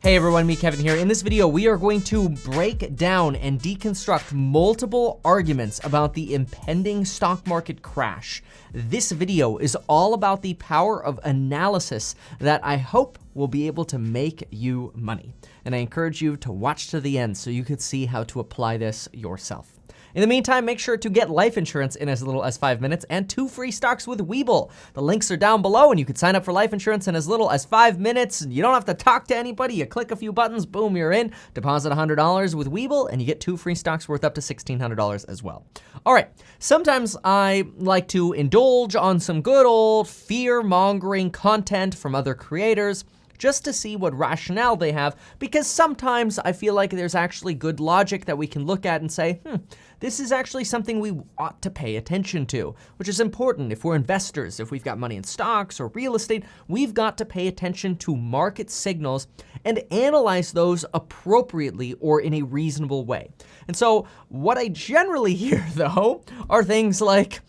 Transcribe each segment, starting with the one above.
Hey everyone, me Kevin here. In this video, we are going to break down and deconstruct multiple arguments about the impending stock market crash. This video is all about the power of analysis that I hope will be able to make you money. And I encourage you to watch to the end so you can see how to apply this yourself. In the meantime, make sure to get life insurance in as little as 5 minutes and 2 free stocks with Webull. The links are down below and you can sign up for life insurance in as little as 5 minutes. You don't have to talk to anybody. You click a few buttons, boom, you're in. Deposit $100 with Webull and you get 2 free stocks worth up to $1,600 as well. All right, sometimes I like to indulge on some good old fear-mongering content from other creators just to see what rationale they have, because sometimes I feel like there's actually good logic that we can look at and say, this is actually something we ought to pay attention to, which is important. If we're investors, if we've got money in stocks or real estate, we've got to pay attention to market signals and analyze those appropriately or in a reasonable way. And so what I generally hear, though, are things like,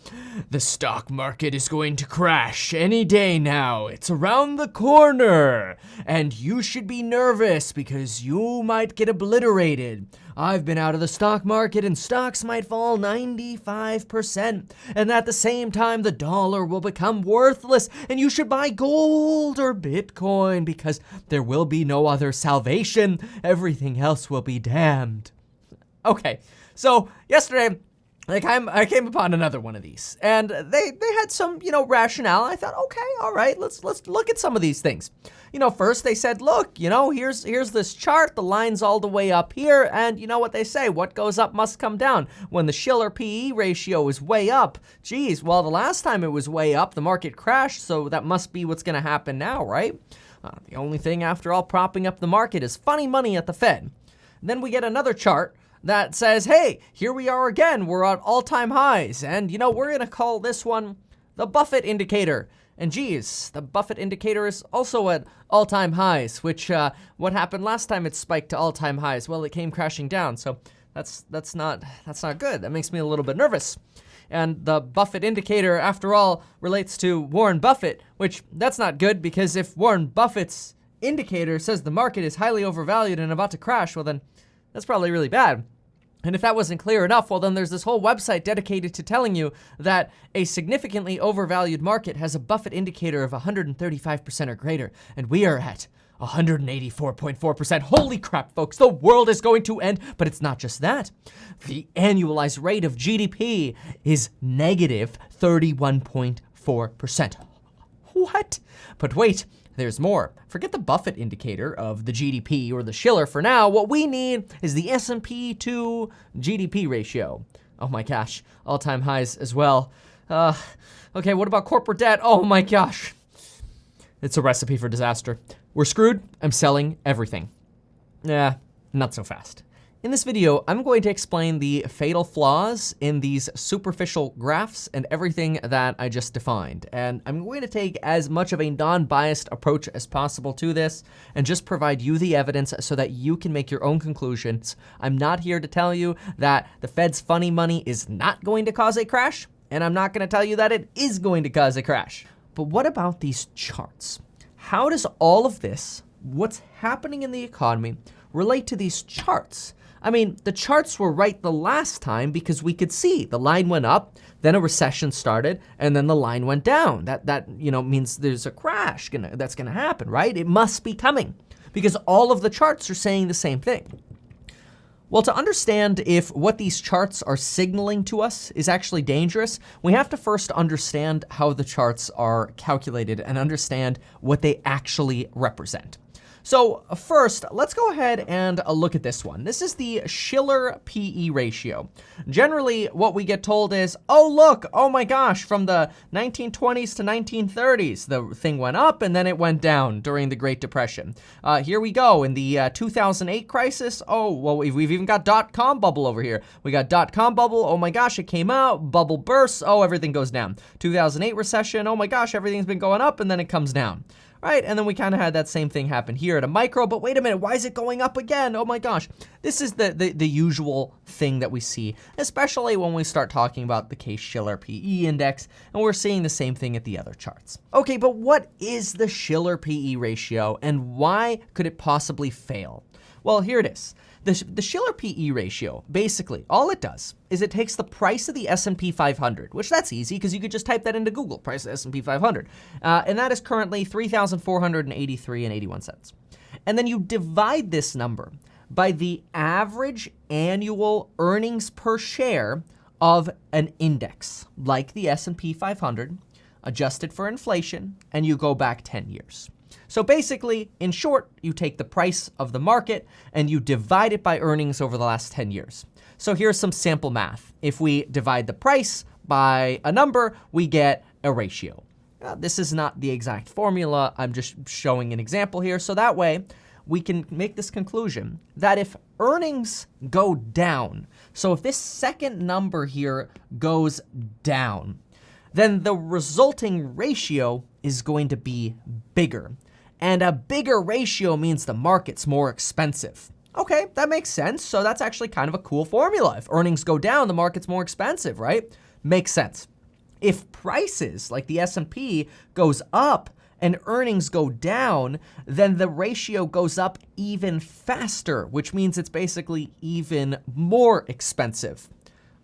the stock market is going to crash any day now. It's around the corner. And you should be nervous because you might get obliterated. I've been out of the stock market and stocks might fall 95%. And at the same time, the dollar will become worthless and you should buy gold or Bitcoin because there will be no other salvation. Everything else will be damned. Okay, so yesterday, I came upon another one of these, and they had some, rationale. I thought, okay, all right, let's look at some of these things. First they said, look, here's this chart, the line's all the way up here, and you know what they say, what goes up must come down. When the Shiller PE ratio is way up, geez, well, the last time it was way up, the market crashed, so that must be what's gonna happen now, right? The only thing after all propping up the market is funny money at the Fed. And then we get another chart that says, hey, here we are again, we're at all-time highs, and we're gonna call this one the Buffett indicator. And geez, the Buffett indicator is also at all-time highs, which, what happened last time it spiked to all-time highs? Well, it came crashing down, so that's not good. That makes me a little bit nervous. And the Buffett indicator, after all, relates to Warren Buffett, which that's not good because if Warren Buffett's indicator says the market is highly overvalued and about to crash, well then, that's probably really bad. And if that wasn't clear enough, well then there's this whole website dedicated to telling you that a significantly overvalued market has a Buffett indicator of 135% or greater, and we are at 184.4%. Holy crap, folks, the world is going to end, but it's not just that. The annualized rate of GDP is negative 31.4%. What? But wait, there's more. Forget the Buffett indicator of the GDP or the Shiller for now. What we need is the S&P to GDP ratio. Oh my gosh, all-time highs as well. Okay, what about corporate debt? Oh my gosh. It's a recipe for disaster. We're screwed. I'm selling everything. Nah, not so fast. In this video, I'm going to explain the fatal flaws in these superficial graphs and everything that I just defined. And I'm going to take as much of a non-biased approach as possible to this and just provide you the evidence so that you can make your own conclusions. I'm not here to tell you that the Fed's funny money is not going to cause a crash, and I'm not going to tell you that it is going to cause a crash. But what about these charts? How does all of this, what's happening in the economy, relate to these charts? I mean, the charts were right the last time because we could see the line went up, then a recession started, and then the line went down. That means there's a crash that's gonna happen, right? It must be coming because all of the charts are saying the same thing. Well, to understand if what these charts are signaling to us is actually dangerous, we have to first understand how the charts are calculated and understand what they actually represent. So first, let's go ahead and look at this one. This is the Shiller PE ratio. Generally, what we get told is, oh look, oh my gosh, from the 1920s to 1930s, the thing went up and then it went down during the Great Depression. Here we go, in the 2008 crisis, oh, well, we've even got dot-com bubble over here. We got dot-com bubble, oh my gosh, it came out, bubble bursts, oh, everything goes down. 2008 recession, oh my gosh, everything's been going up and then it comes down. Right, and then we kind of had that same thing happen here at a micro, but wait a minute, why is it going up again? Oh my gosh. This is the usual thing that we see, especially when we start talking about the Case-Shiller PE index, and we're seeing the same thing at the other charts. Okay, but what is the Shiller PE ratio, and why could it possibly fail? Well, here it is. The Shiller PE ratio, basically, all it does is it takes the price of the S&P 500, which that's easy because you could just type that into Google, price of S&P 500, and that is currently $3,483.81. And then you divide this number by the average annual earnings per share of an index, like the S&P 500, adjusted for inflation, and you go back 10 years. So basically, in short, you take the price of the market and you divide it by earnings over the last 10 years. So here's some sample math. If we divide the price by a number, we get a ratio. This is not the exact formula. I'm just showing an example here. So that way, we can make this conclusion that if earnings go down, so if this second number here goes down, then the resulting ratio is going to be bigger. And a bigger ratio means the market's more expensive. Okay, that makes sense. So that's actually kind of a cool formula. If earnings go down, the market's more expensive, right? Makes sense. If prices, like the S&P, goes up and earnings go down, then the ratio goes up even faster, which means it's basically even more expensive.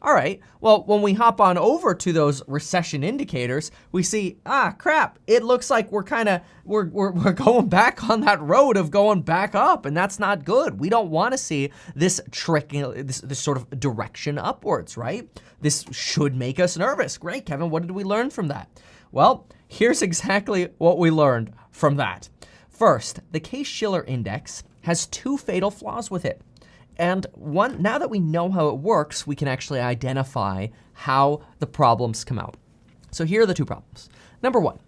All right, well, when we hop on over to those recession indicators, we see, crap, it looks like we're going back on that road of going back up, and that's not good. We don't want to see this this sort of direction upwards, right? This should make us nervous. Great, Kevin, what did we learn from that? Well, here's exactly what we learned from that. First, the Case-Shiller index has two fatal flaws with it. And now that we know how it works, we can actually identify how the problems come out. So here are the two problems. Number one,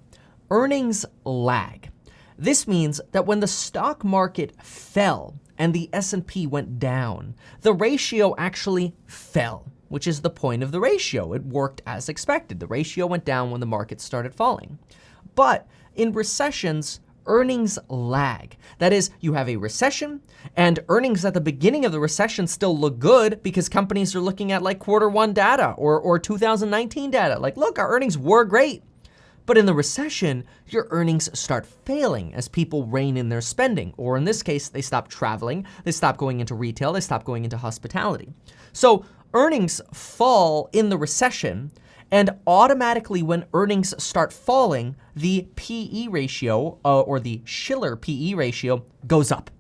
earnings lag. This means that when the stock market fell and the S&P went down, the ratio actually fell, which is the point of the ratio. It worked as expected. The ratio went down when the market started falling. But in recessions, earnings lag. That is, you have a recession and earnings at the beginning of the recession still look good because companies are looking at like Q1 data or 2019 data. Like, look, our earnings were great. But in the recession, your earnings start failing as people rein in their spending. Or in this case, they stop traveling, they stop going into retail, they stop going into hospitality. So earnings fall in the recession, and automatically when earnings start falling, the PE ratio, or the Shiller PE ratio, goes up.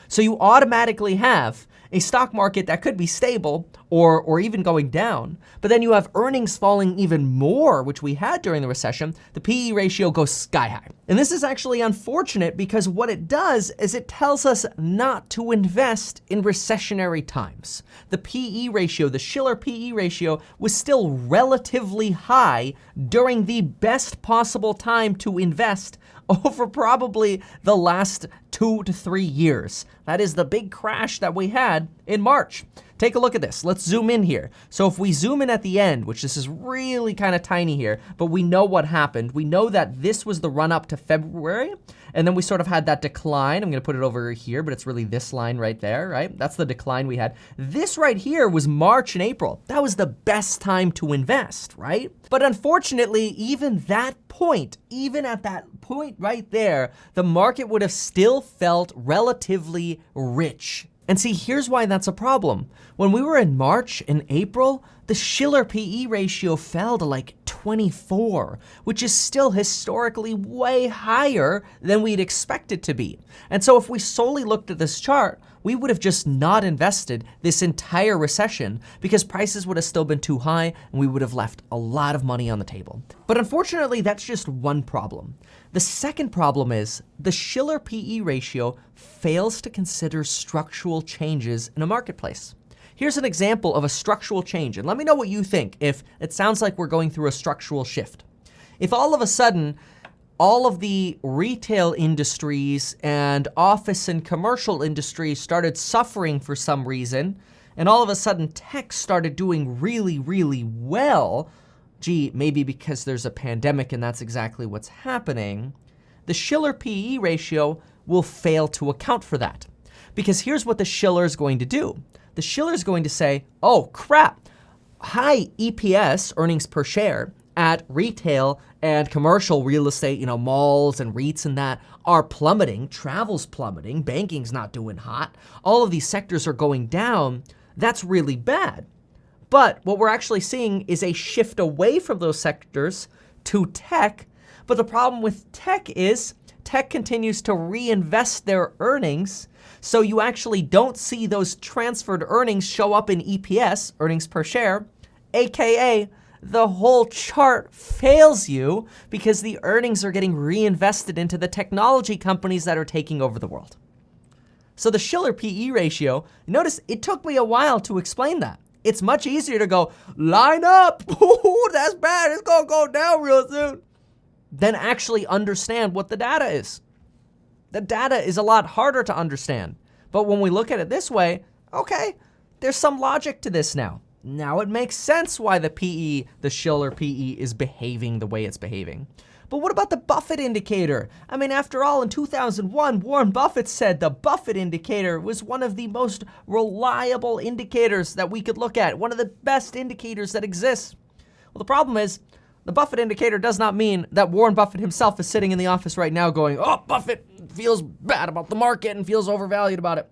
So you automatically have a stock market that could be stable or even going down, but then you have earnings falling even more, which we had during the recession. The PE ratio goes sky high. And this is actually unfortunate because what it does is it tells us not to invest in recessionary times. The PE ratio, the Shiller PE ratio, was still relatively high during the best possible time to invest over probably the last 2 to 3 years. That is the big crash that we had in March. Take a look at this. Let's zoom in here. So if we zoom in at the end, which this is really kind of tiny here, but we know what happened. We know that this was the run up to February, and then we sort of had that decline. I'm gonna put it over here, but it's really this line right there, right? That's the decline we had. This right here was March and April. That was the best time to invest, right? But unfortunately, even at that point right there, the market would have still felt relatively rich. And see, here's why that's a problem. When we were in March and April, the Shiller PE ratio fell to like 24, which is still historically way higher than we'd expect it to be. And so if we solely looked at this chart, we would have just not invested this entire recession because prices would have still been too high and we would have left a lot of money on the table. But unfortunately, that's just one problem. The second problem is the Shiller PE ratio fails to consider structural changes in a marketplace. Here's an example of a structural change, and let me know what you think if it sounds like we're going through a structural shift. If all of a sudden, all of the retail industries and office and commercial industries started suffering for some reason, and all of a sudden tech started doing really, really well, gee, maybe because there's a pandemic and that's exactly what's happening, the Shiller PE ratio will fail to account for that. Because here's what the Shiller is going to do. The Shiller is going to say, oh crap, high EPS, earnings per share, at retail and commercial real estate, malls and REITs and that are plummeting, travel's plummeting, banking's not doing hot. All of these sectors are going down. That's really bad. But what we're actually seeing is a shift away from those sectors to tech. But the problem with tech is tech continues to reinvest their earnings. So you actually don't see those transferred earnings show up in EPS, earnings per share, AKA the whole chart fails you because the earnings are getting reinvested into the technology companies that are taking over the world. So the Shiller PE ratio, notice it took me a while to explain that. It's much easier to go, line up, ooh, that's bad, it's gonna go down real soon, than actually understand what the data is. The data is a lot harder to understand. But when we look at it this way, okay, there's some logic to this now. Now it makes sense why the PE, the Shiller PE, is behaving the way it's behaving. But what about the Buffett indicator? I mean, after all, in 2001, Warren Buffett said the Buffett indicator was one of the most reliable indicators that we could look at, one of the best indicators that exists. Well, the problem is, the Buffett indicator does not mean that Warren Buffett himself is sitting in the office right now going, oh, Buffett feels bad about the market and feels overvalued about it.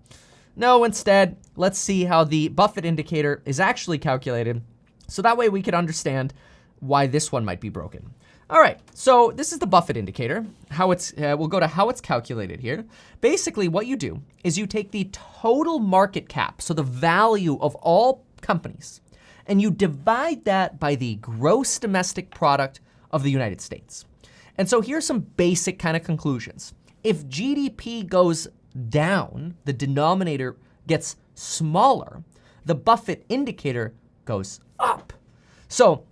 No, instead, let's see how the Buffett indicator is actually calculated, so that way we can understand why this one might be broken. All right, so this is the Buffett indicator. We'll go to how it's calculated here. Basically, what you do is you take the total market cap, so the value of all companies, and you divide that by the gross domestic product of the United States. And so here's some basic kind of conclusions. If GDP goes down, the denominator gets smaller, the Buffett indicator goes up. So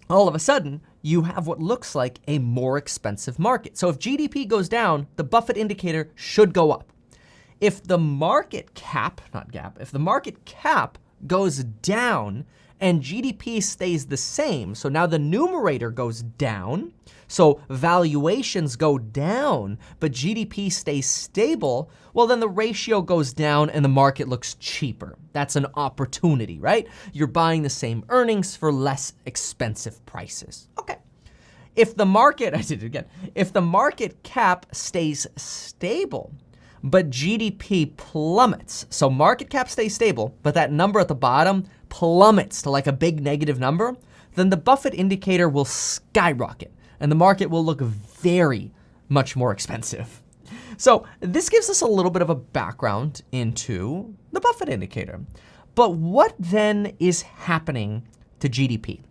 all of a sudden, you have what looks like a more expensive market. So if GDP goes down, the Buffett indicator should go up. If the market cap, if the market cap goes down and GDP stays the same, so now the numerator goes down, so valuations go down, but GDP stays stable, well, then the ratio goes down and the market looks cheaper. That's an opportunity, right? You're buying the same earnings for less expensive prices. Okay. If the market, I did it again, if the market cap stays stable, but GDP plummets, so market cap stays stable, but that number at the bottom plummets to like a big negative number, then the Buffett indicator will skyrocket and the market will look very much more expensive. So this gives us a little bit of a background into the Buffett indicator. But what then is happening to GDP?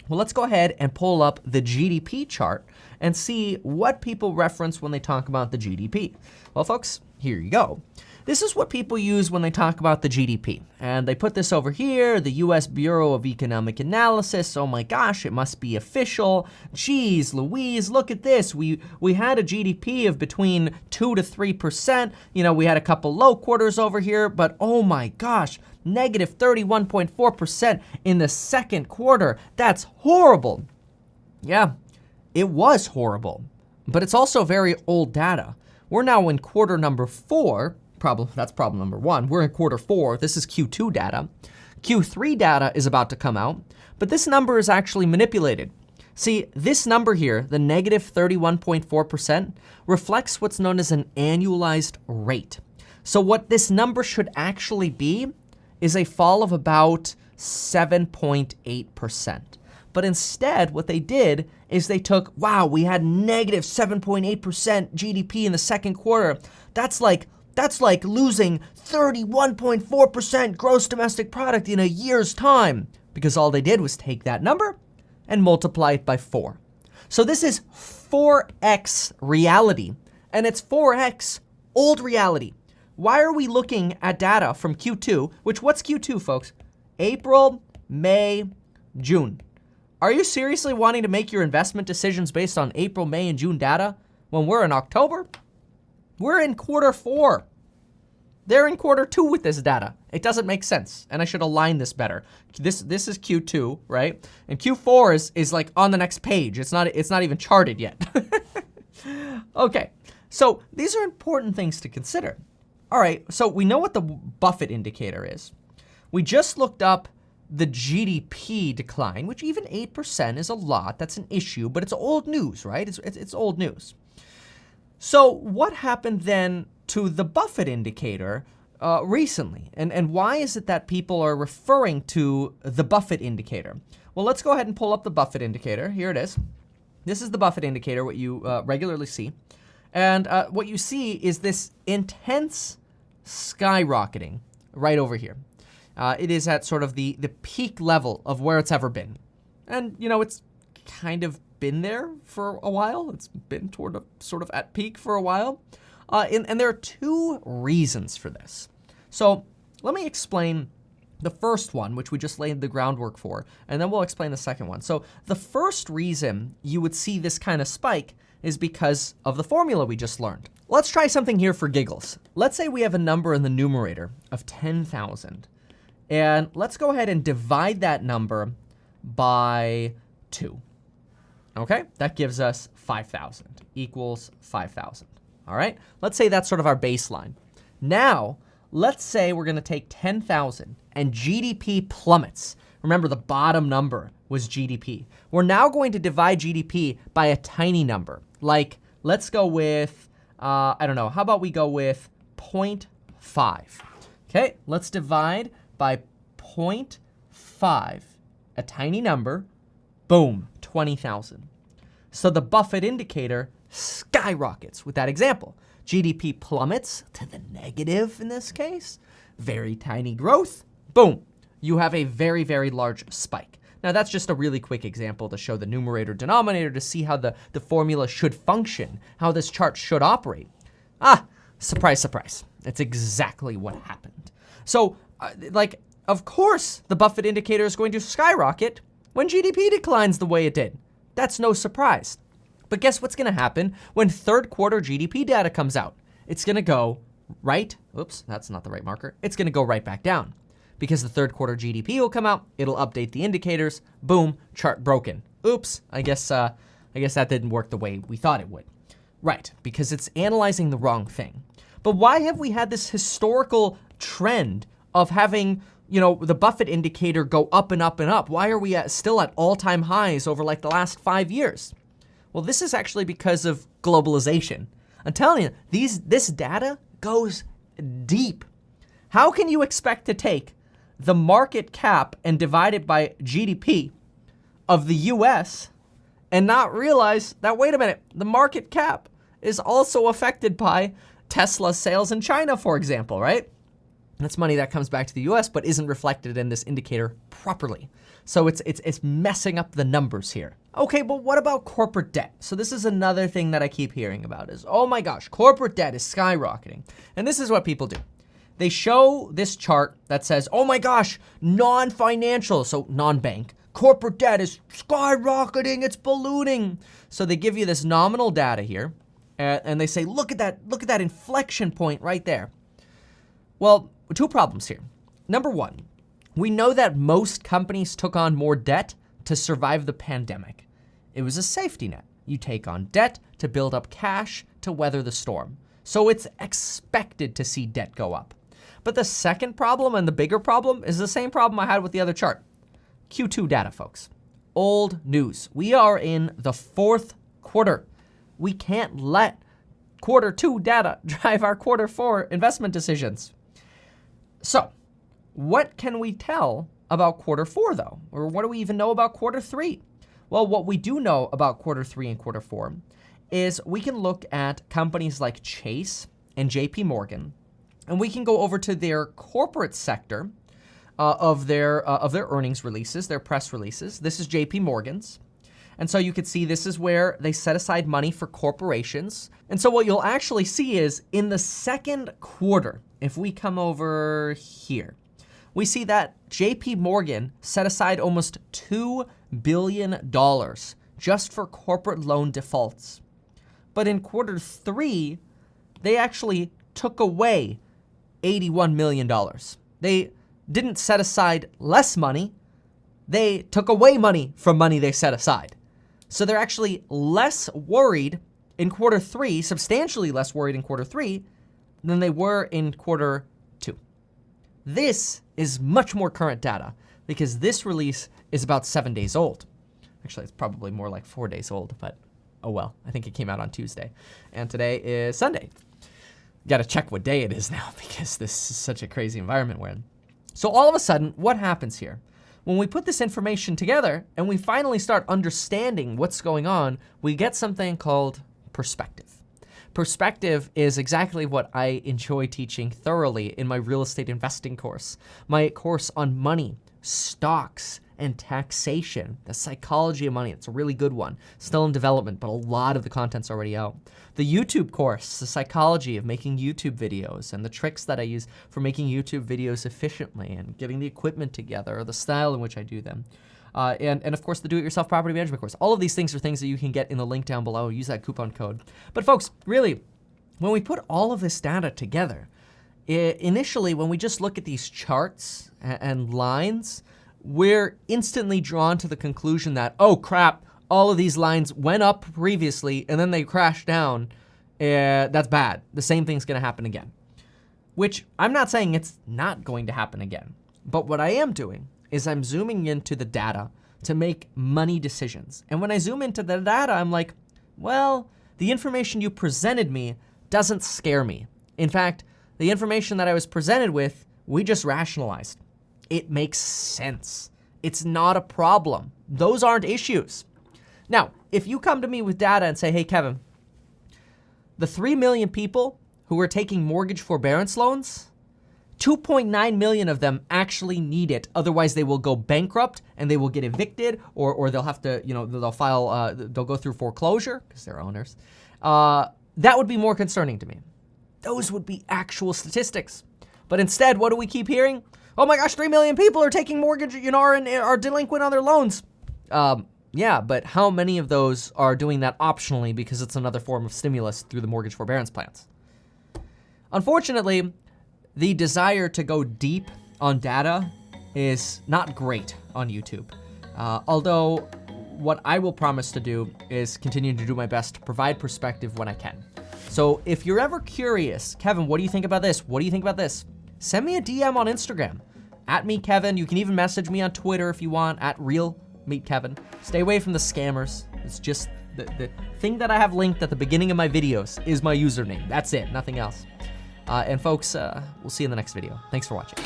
Well, let's go ahead and pull up the GDP chart and see what people reference when they talk about the GDP. Well, folks, here you go. This is what people use when they talk about the GDP. And they put this over here, the US Bureau of Economic Analysis. Oh my gosh, it must be official. Geez, Louise, look at this. We had a GDP of between 2 to 3%. We had a couple low quarters over here, but oh my gosh, negative 31.4% in the second quarter. That's horrible. Yeah, it was horrible, but it's also very old data. We're now in quarter number 4. That's problem number 1. We're in quarter 4. This is Q2 data. Q3 data is about to come out, but this number is actually manipulated. See, this number here, the negative 31.4%, reflects what's known as an annualized rate. So what this number should actually be is a fall of about 7.8%. But instead, what they did is they took, wow, we had negative 7.8% GDP in the second quarter. That's like losing 31.4% gross domestic product in a year's time, because all they did was take that number and multiply it by 4. So this is 4x reality, and it's 4x old reality. Why are we looking at data from Q2, what's Q2, folks? April, May, June. Are you seriously wanting to make your investment decisions based on April, May, and June data when we're in October? We're in quarter 4. They're in quarter 2 with this data. It doesn't make sense, and I should align this better. This is Q2, right? And Q4 is like on the next page. It's not even charted yet. Okay, so these are important things to consider. All right, so we know what the Buffett indicator is. We just looked up the GDP decline, which even 8% is a lot. That's an issue, but it's old news, right? It's old news. So what happened then to the Buffett indicator recently? And why is it that people are referring to the Buffett indicator? Well, let's go ahead and pull up the Buffett indicator. Here it is. This is the Buffett indicator, what you regularly see. And what you see is this intense skyrocketing right over here. It is at sort of the peak level of where it's ever been. And, you know, it's kind of been there for a while. It's been sort of at peak for a while. And there are two reasons for this. So let me explain the first one, which we just laid the groundwork for, and then we'll explain the second one. So the first reason you would see this kind of spike is because of the formula we just learned. Let's try something here for giggles. Let's say we have a number in the numerator of 10,000. And let's go ahead and divide that number by 2. Okay, that gives us 5,000 equals 5,000. All right, let's say that's sort of our baseline. Now, let's say we're gonna take 10,000 and GDP plummets. Remember, the bottom number was GDP. We're now going to divide GDP by a tiny number. Like, let's go with, I don't know, how about we go with 0.5? Okay, let's divide by 0.5, a tiny number, boom, 20,000. So the Buffett indicator skyrockets with that example. GDP plummets to the negative in this case, very tiny growth, boom, you have a very, very large spike. Now that's just a really quick example to show the numerator denominator to see how the formula should function, how this chart should operate. Ah, surprise, surprise. It's exactly what happened. So, of course, the Buffett indicator is going to skyrocket when GDP declines the way it did. That's no surprise. But guess what's going to happen when third quarter GDP data comes out? It's going to go right, oops, that's not the right marker. It's going to go right back down because the third quarter GDP will come out. It'll update the indicators. Boom, chart broken. Oops, I guess that didn't work the way we thought it would. Right, because it's analyzing the wrong thing. But why have we had this historical trend of having, you know, the Buffett indicator go up and up and up? Why are we still at all-time highs over like the last 5 years? Well, this is actually because of globalization. I'm telling you, this data goes deep. How can you expect to take the market cap and divide it by GDP of the US and not realize that, wait a minute, the market cap is also affected by Tesla's sales in China, for example, right? That's money that comes back to the US but isn't reflected in this indicator properly. So it's messing up the numbers here. Okay, but what about corporate debt? So this is another thing that I keep hearing about is, oh my gosh, corporate debt is skyrocketing. And this is what people do. They show this chart that says, oh my gosh, non-financial, so non-bank, corporate debt is skyrocketing, it's ballooning. So they give you this nominal data here, and they say, look at that inflection point right there. Well, two problems here. Number one, we know that most companies took on more debt to survive the pandemic. It was a safety net. You take on debt to build up cash to weather the storm. So it's expected to see debt go up. But the second problem and the bigger problem is the same problem I had with the other chart. Q2 data, folks. Old news. We are in the fourth quarter. We can't let quarter 2 data drive our quarter 4 investment decisions. So, what can we tell about quarter 4 though? Or what do we even know about quarter 3? Well, what we do know about quarter 3 and quarter 4 is we can look at companies like Chase and JP Morgan, and we can go over to their corporate sector of their earnings releases, their press releases. This is JP Morgan's. And so you can see this is where they set aside money for corporations. And so what you'll actually see is in the second quarter, if we come over here, we see that JP Morgan set aside almost $2 billion just for corporate loan defaults. But in quarter 3, they actually took away $81 million. They didn't set aside less money. They took away money from money they set aside. So they're actually less worried in quarter 3, substantially less worried in quarter 3 than they were in quarter 2. This is much more current data because this release is about 7 days old. Actually, it's probably more like 4 days old, but oh well. I think it came out on Tuesday, and today is Sunday. Got to check what day it is now because this is such a crazy environment we're in. So all of a sudden, what happens here? When we put this information together and we finally start understanding what's going on, we get something called perspective. Perspective is exactly what I enjoy teaching thoroughly in my real estate investing course, my course on money, stocks, and taxation, the psychology of money. It's a really good one, still in development, but a lot of the content's already out. The YouTube course, the psychology of making YouTube videos and the tricks that I use for making YouTube videos efficiently and getting the equipment together, or the style in which I do them. And of course, the do-it-yourself property management course. All of these things are things that you can get in the link down below. Use that coupon code. But folks, really, when we put all of this data together, initially, when we just look at these charts and lines, we're instantly drawn to the conclusion that, oh crap, all of these lines went up previously and then they crashed down. That's bad. The same thing's gonna happen again. Which I'm not saying it's not going to happen again. But what I am doing is I'm zooming into the data to make money decisions. And when I zoom into the data, I'm like, well, the information you presented me doesn't scare me. In fact, the information that I was presented with, we just rationalized. It makes sense. It's not a problem. Those aren't issues. Now, if you come to me with data and say, hey, Kevin, the 3 million people who are taking mortgage forbearance loans, 2.9 million of them actually need it. Otherwise, they will go bankrupt and they will get evicted, or they'll have to, they'll file, they'll go through foreclosure because they're owners. That would be more concerning to me. Those would be actual statistics. But instead, what do we keep hearing? Oh my gosh, 3 million people are taking mortgage, and are delinquent on their loans. Yeah, but how many of those are doing that optionally because it's another form of stimulus through the mortgage forbearance plans? Unfortunately, the desire to go deep on data is not great on YouTube. Although what I will promise to do is continue to do my best to provide perspective when I can. So if you're ever curious, Kevin, what do you think about this? What do you think about this? Send me a DM on Instagram, @MeetKevin. You can even message me on Twitter if you want, @RealMeetKevin. Stay away from the scammers. It's just the thing that I have linked at the beginning of my videos is my username. That's it, nothing else. And folks, we'll see you in the next video. Thanks for watching.